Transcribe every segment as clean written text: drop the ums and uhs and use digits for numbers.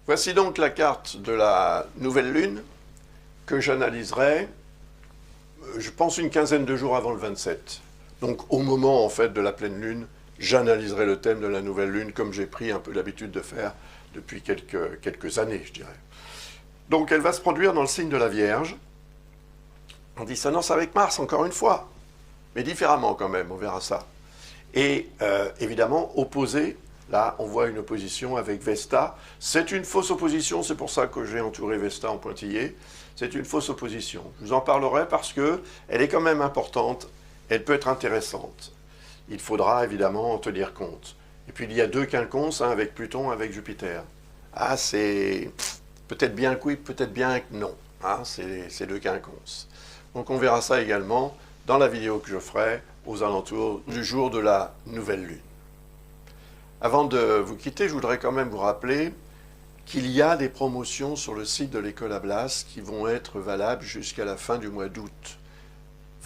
Voici donc la carte de la nouvelle lune que j'analyserai, je pense, une quinzaine de jours avant le 27. Donc au moment en fait de la pleine lune, j'analyserai le thème de la nouvelle lune comme j'ai pris un peu l'habitude de faire depuis quelques années, je dirais. Donc elle va se produire dans le signe de la Vierge, en dissonance avec Mars encore une fois, mais différemment quand même, on verra ça. Et évidemment opposée. Là, on voit une opposition avec Vesta. C'est une fausse opposition, c'est pour ça que j'ai entouré Vesta en pointillé. C'est une fausse opposition. Je vous en parlerai parce qu'elle est quand même importante, elle peut être intéressante. Il faudra évidemment en tenir compte. Et puis il y a deux quinconces, avec Pluton, avec Jupiter. Ah, c'est peut-être bien que oui, peut-être bien que non. C'est deux quinconces. Donc on verra ça également dans la vidéo que je ferai aux alentours du jour de la nouvelle lune. Avant de vous quitter, je voudrais quand même vous rappeler qu'il y a des promotions sur le site de l'école Ablas qui vont être valables jusqu'à la fin du mois d'août.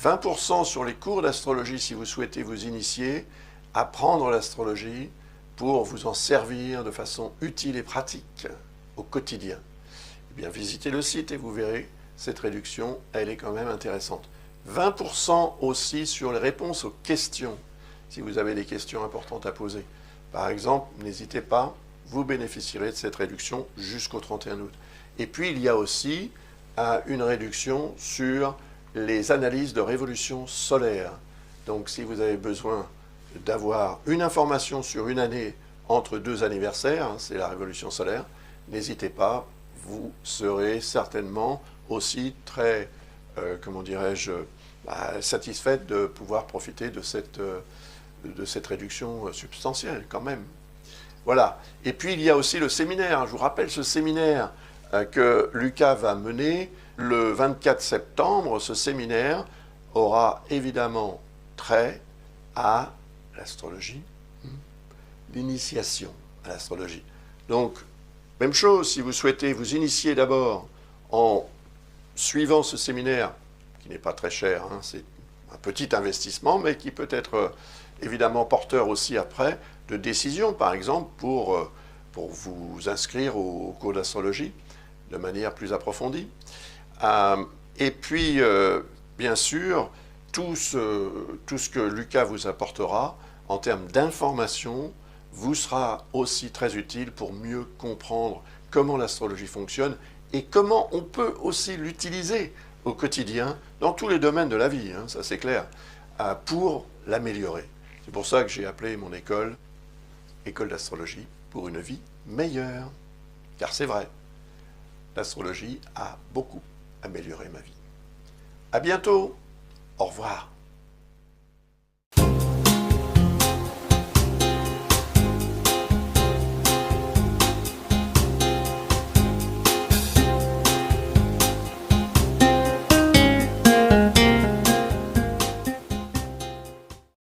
20% sur les cours d'astrologie si vous souhaitez vous initier, apprendre l'astrologie pour vous en servir de façon utile et pratique au quotidien. Eh bien, visitez le site et vous verrez, cette réduction, elle est quand même intéressante. 20% aussi sur les réponses aux questions, si vous avez des questions importantes à poser. Par exemple, n'hésitez pas, vous bénéficierez de cette réduction jusqu'au 31 août. Et puis, il y a aussi une réduction sur les analyses de révolution solaire. Donc, si vous avez besoin d'avoir une information sur une année entre deux anniversaires, c'est la révolution solaire, n'hésitez pas, vous serez certainement aussi très, comment dirais-je, satisfaite de pouvoir profiter de cette réduction substantielle quand même. Voilà. Et puis il y a aussi le séminaire. Je vous rappelle ce séminaire que Lucas va mener le 24 septembre. Ce séminaire aura évidemment trait à l'astrologie, l'initiation à l'astrologie. Donc, même chose, si vous souhaitez vous initier d'abord en suivant ce séminaire, qui n'est pas très cher, c'est un petit investissement, mais qui peut être évidemment porteur aussi après de décisions, par exemple, pour vous inscrire au cours d'astrologie de manière plus approfondie. Et puis, bien sûr, tout ce que Lucas vous apportera en termes d'information vous sera aussi très utile pour mieux comprendre comment l'astrologie fonctionne et comment on peut aussi l'utiliser au quotidien dans tous les domaines de la vie, ça c'est clair, pour l'améliorer. C'est pour ça que j'ai appelé mon école « École d'astrologie pour une vie meilleure ». Car c'est vrai, l'astrologie a beaucoup amélioré ma vie. À bientôt, au revoir.